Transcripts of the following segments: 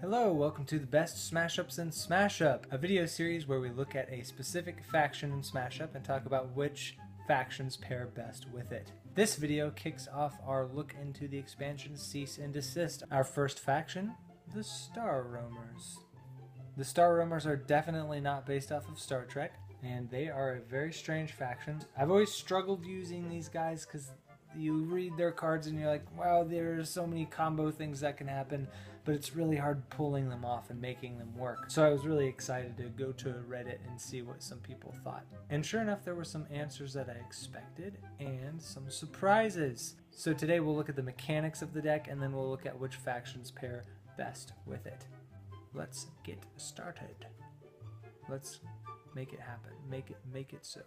Hello, welcome to the best Smash Ups in Smash Up, a video series where we look at a specific faction in Smash Up and talk about which factions pair best with it. This video kicks off our look into the expansion Cease and Desist. Our first faction, the Star Roamers. The Star Roamers are definitely not based off of Star Trek, and they are a very strange faction. I've always struggled using these guys because you read their cards and you're like, wow, there's so many combo things that can happen, but it's really hard pulling them off and making them work. So I was really excited to go to Reddit and see what some people thought. And sure enough, there were some answers that I expected and some surprises. So today we'll look at the mechanics of the deck and then we'll look at which factions pair best with it. Let's get started. Let's make it happen. Make it so.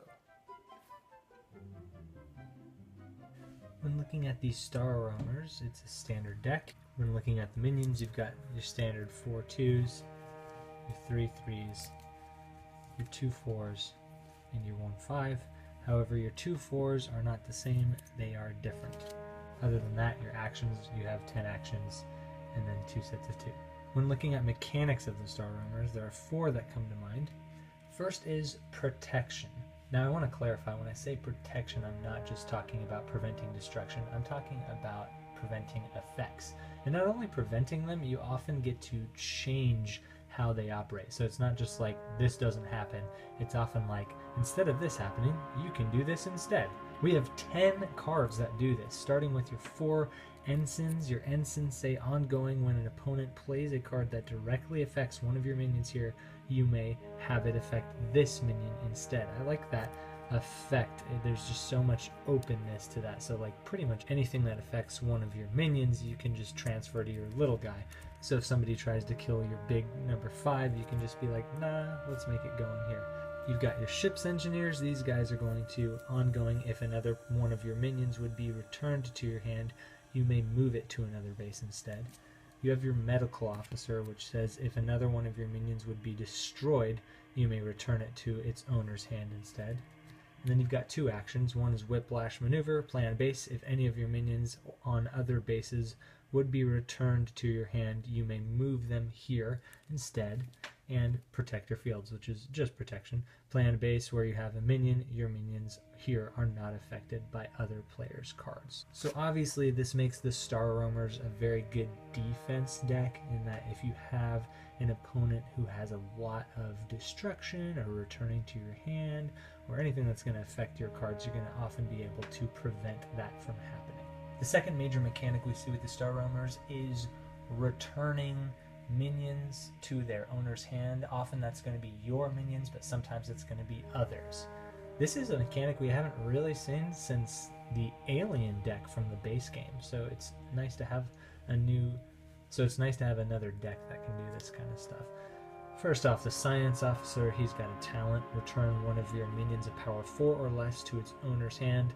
When looking at these Star Roamers, it's a standard deck. When looking at the minions, you've got your standard 4 2s, your 3 3s, your 2 4s, and your 1 5. However, your 2 4s are not the same, they are different. Other than that, your actions, you have 10 actions, and then 2 sets of 2. When looking at mechanics of the Star Roamers, there are 4 that come to mind. First is protection. Now I want to clarify, when I say protection, I'm not just talking about preventing destruction, I'm talking about preventing effects. And not only preventing them, you often get to change how they operate. So it's not just like, this doesn't happen, it's often like, instead of this happening, you can do this instead. We have 10 cards that do this, starting with your 4 ensigns. Your ensigns say ongoing when an opponent plays a card that directly affects one of your minions here, you may have it affect this minion instead. I like that effect. There's just so much openness to that. So like pretty much anything that affects one of your minions, you can just transfer to your little guy. So if somebody tries to kill your big number 5, you can just be like, nah, let's make it go in here. You've got your ship's engineers. These guys are going to ongoing. If another one of your minions would be returned to your hand, you may move it to another base instead. You have your medical officer, which says if another one of your minions would be destroyed, you may return it to its owner's hand instead. And then you've got 2 actions. One is Whiplash Maneuver, play on base. If any of your minions on other bases would be returned to your hand, you may move them here instead. And Protector Fields, which is just protection. Play on base where you have a minion, your minions here are not affected by other players' cards. So obviously this makes the Star Roamers a very good defense deck in that if you have an opponent who has a lot of destruction or returning to your hand or anything that's going to affect your cards, you're going to often be able to prevent that from happening. The second major mechanic we see with the Star Roamers is returning minions to their owner's hand. Often that's going to be your minions, but sometimes it's going to be others. This is a mechanic we haven't really seen since the Alien deck from the base game, so it's nice to have another deck that can do this kind of stuff. First off, the Science Officer, he's got a talent. Return one of your minions of power 4 or less to its owner's hand.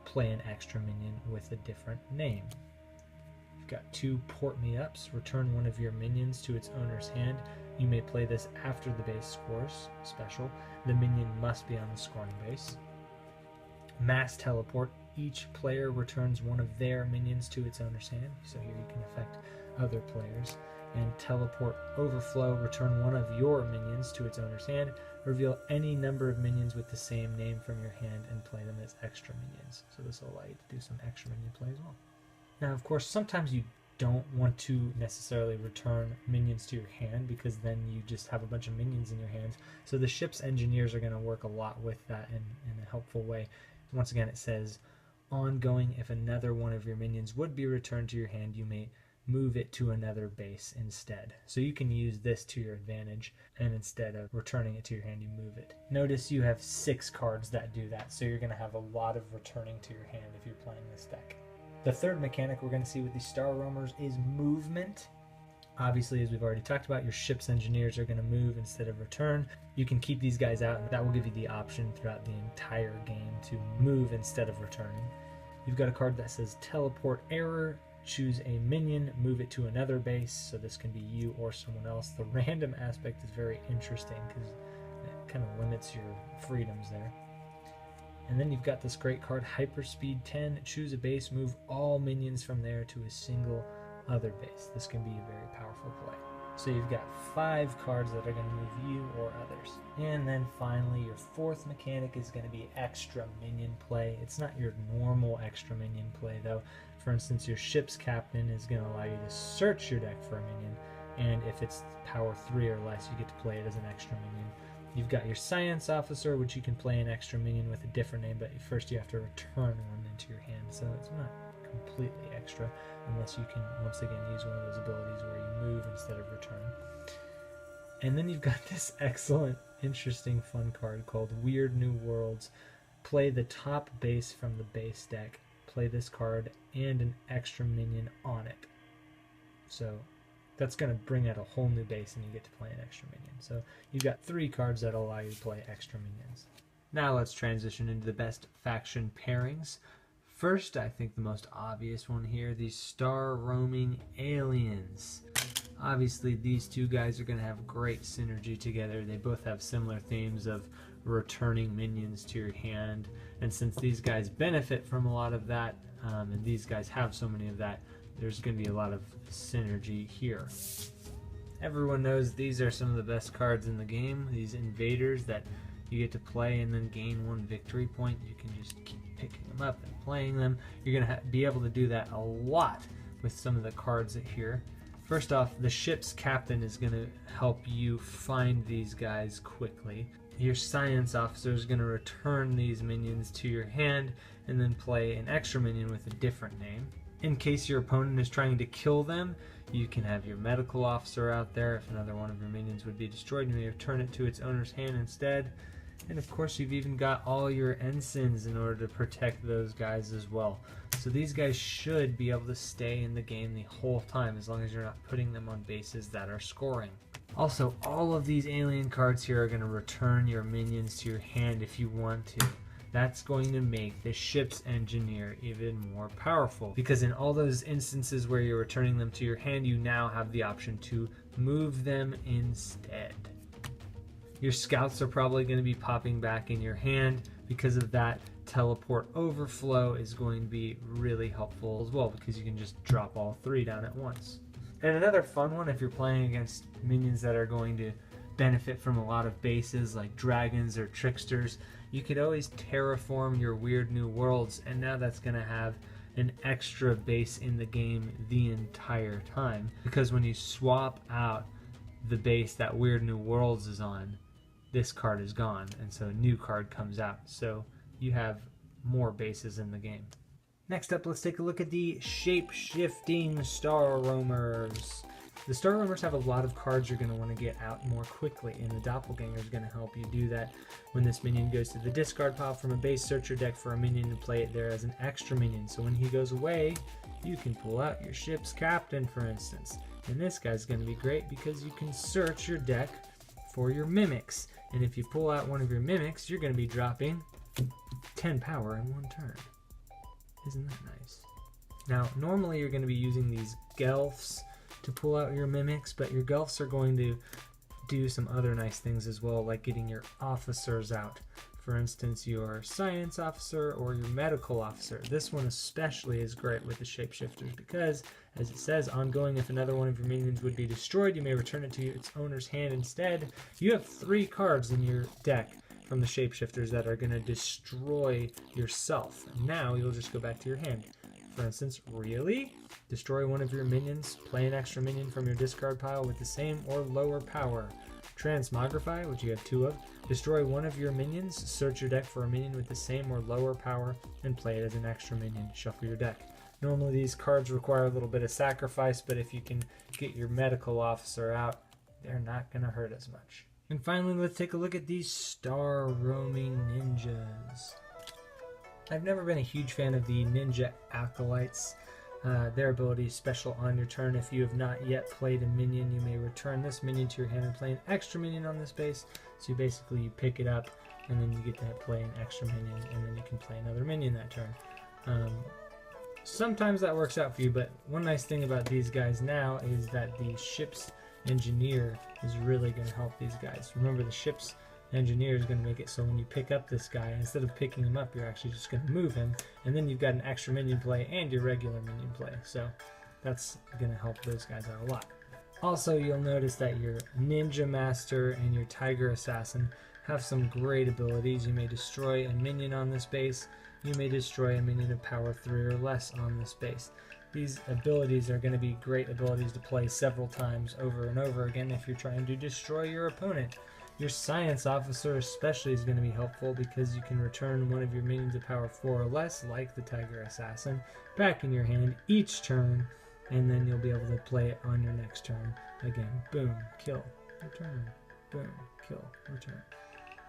Play an extra minion with a different name. You've got 2 Port Me Ups. Return one of your minions to its owner's hand. You may play this after the base scores. Special. The minion must be on the scoring base. Mass Teleport. Each player returns one of their minions to its owner's hand. So here you can affect other players. And Teleport Overflow. Return one of your minions to its owner's hand. Reveal any number of minions with the same name from your hand and play them as extra minions. So this will allow you to do some extra minion play as well. Now, of course, sometimes you don't want to necessarily return minions to your hand because then you just have a bunch of minions in your hands. So the ship's engineers are going to work a lot with that in a helpful way. Once again, it says, ongoing, if another one of your minions would be returned to your hand, you may move it to another base instead. So you can use this to your advantage, and instead of returning it to your hand, you move it. Notice you have 6 cards that do that, so you're going to have a lot of returning to your hand if you're playing this deck. The third mechanic we're going to see with these Star Roamers is movement. Obviously, as we've already talked about, your ship's engineers are going to move instead of return. You can keep these guys out, and that will give you the option throughout the entire game to move instead of returning. You've got a card that says Teleport Error. Choose a minion, move it to another base, so this can be you or someone else. The random aspect is very interesting because it kind of limits your freedoms there. And then you've got this great card, Hyperspeed 10. Choose a base, move all minions from there to a single other base. This can be a very powerful play. So you've got 5 cards that are going to move you or others. And then finally, your 4th mechanic is going to be extra minion play. It's not your normal extra minion play though. For instance, your ship's captain is going to allow you to search your deck for a minion, and if it's power 3 or less, you get to play it as an extra minion. You've got your science officer, which you can play an extra minion with a different name, but first you have to return one into your hand, so it's not completely extra unless you can once again use one of those abilities where you move instead of return. And then you've got this excellent, interesting, fun card called Weird New Worlds. Play the top base from the base deck, play this card and an extra minion on it. So that's going to bring out a whole new base and you get to play an extra minion. So you've got 3 cards that allow you to play extra minions. Now let's transition into the best faction pairings. First, I think the most obvious one here, these star roaming aliens. Obviously these 2 guys are going to have great synergy together. They both have similar themes of returning minions to your hand, and since these guys benefit from a lot of that, and these guys have so many of that, there's going to be a lot of synergy here. Everyone knows these are some of the best cards in the game, these invaders that you get to play and then gain 1 victory point. You can just keep picking them up and playing them. You're going to be able to do that a lot with some of the cards here. First off, the ship's captain is going to help you find these guys quickly. Your science officer is going to return these minions to your hand and then play an extra minion with a different name. In case your opponent is trying to kill them, you can have your medical officer out there. If another one of your minions would be destroyed, you may return it to its owner's hand instead. And of course, you've even got all your ensigns in order to protect those guys as well. So these guys should be able to stay in the game the whole time as long as you're not putting them on bases that are scoring. Also, all of these alien cards here are going to return your minions to your hand if you want to. That's going to make the ship's engineer even more powerful, because in all those instances where you're returning them to your hand, you now have the option to move them instead. Your scouts are probably going to be popping back in your hand. Because of that, teleport overflow is going to be really helpful as well, because you can just drop all 3 down at once. And another fun one, if you're playing against minions that are going to benefit from a lot of bases like dragons or tricksters, you could always terraform your Weird New Worlds, and now that's going to have an extra base in the game the entire time, because when you swap out the base that Weird New Worlds is on, this card is gone, and so a new card comes out, so you have more bases in the game. Next up, let's take a look at the shape-shifting Star Roamers. The Star Roamers have a lot of cards you're going to want to get out more quickly, and the Doppelganger is going to help you do that. When this minion goes to the discard pile from a base, search your deck for a minion and play it there as an extra minion. So when he goes away, you can pull out your ship's captain, for instance. And this guy's going to be great because you can search your deck for your mimics. And if you pull out one of your mimics, you're going to be dropping 10 power in 1 turn. Isn't that nice? Now, normally you're going to be using these Gelfs to pull out your mimics, but your Gelfs are going to do some other nice things as well, like getting your officers out. For instance, your science officer or your medical officer. This one especially is great with the shapeshifters because, as it says, ongoing, if another one of your minions would be destroyed, you may return it to its owner's hand instead. You have 3 cards in your deck from the shapeshifters that are going to destroy yourself. And now you'll just go back to your hand. For instance, really? Destroy one of your minions, play an extra minion from your discard pile with the same or lower power. Transmogrify, which you have 2 of. Destroy one of your minions, search your deck for a minion with the same or lower power, and play it as an extra minion. Shuffle your deck. Normally these cards require a little bit of sacrifice, but if you can get your medical officer out, they're not going to hurt as much. And finally, let's take a look at these Star Roaming Ninjas. I've never been a huge fan of the Ninja Acolytes. Their ability is special on your turn. If you have not yet played a minion, you may return this minion to your hand and play an extra minion on this base. So you pick it up, and then you get to play an extra minion, and then you can play another minion that turn. Sometimes that works out for you, but one nice thing about these guys now is that the ship's engineer is really going to help these guys. Remember, the ship's engineer is going to make it so when you pick up this guy, instead of picking him up, you're actually just going to move him, and then you've got an extra minion play and your regular minion play. So that's going to help those guys out a lot. Also, you'll notice that your Ninja Master and your Tiger Assassin have some great abilities. You may destroy a minion on this base. You may destroy a minion of power 3 or less on this base. These abilities are going to be great abilities to play several times over and over again if you're trying to destroy your opponent. Your Science Officer especially is going to be helpful because you can return one of your minions of power 4 or less, like the Tiger Assassin, back in your hand each turn, and then you'll be able to play it on your next turn. Again, boom, kill, return, boom, kill, return.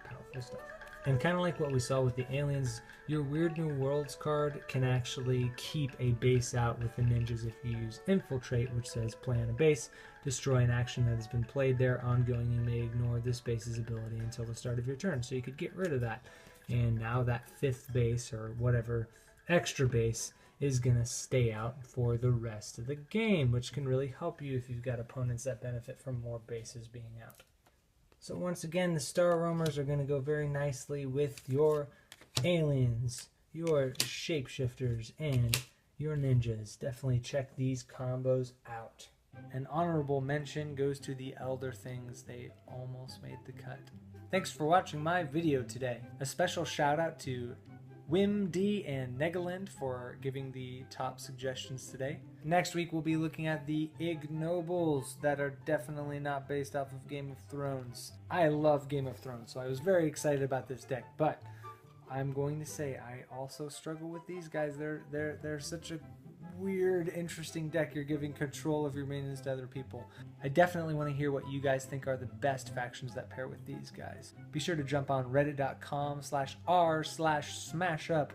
Powerful stuff. And kind of like what we saw with the aliens, your Weird New Worlds card can actually keep a base out with the ninjas if you use Infiltrate, which says play on a base, destroy an action that has been played there, ongoing. You may ignore this base's ability until the start of your turn. So you could get rid of that. And now that 5th base or whatever extra base is going to stay out for the rest of the game, which can really help you if you've got opponents that benefit from more bases being out. So once again, the Star Roamers are going to go very nicely with your aliens, your shapeshifters, and your ninjas. Definitely check these combos out. An honorable mention goes to the Elder Things. They almost made the cut. Thanks for watching my video today. A special shout out to WimD and Negalind for giving the top suggestions today. Next week we'll be looking at the Ignobles that are definitely not based off of Game of Thrones. I love Game of Thrones, so I was very excited about this deck, but I'm going to say I also struggle with these guys. They're such a weird, interesting deck. You're giving control of your minions to other people. I definitely want to hear what you guys think are the best factions that pair with these guys. Be sure to jump on reddit.com/r/smashup.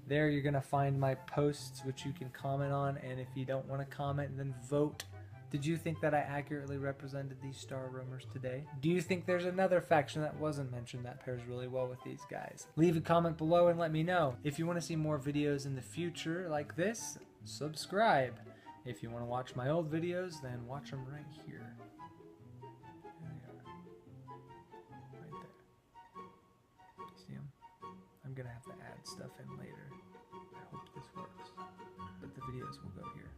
There you're going to find my posts, which you can comment on, and if you don't want to comment, then vote. Did you think that I accurately represented these Star Roamers today? Do you think there's another faction that wasn't mentioned that pairs really well with these guys? Leave a comment below and let me know. If you want to see more videos in the future like this, subscribe. If you want to watch my old videos, then watch them right here. There they are. Right there. See them? I'm going to have to add stuff in later. I hope this works. But the videos will go here.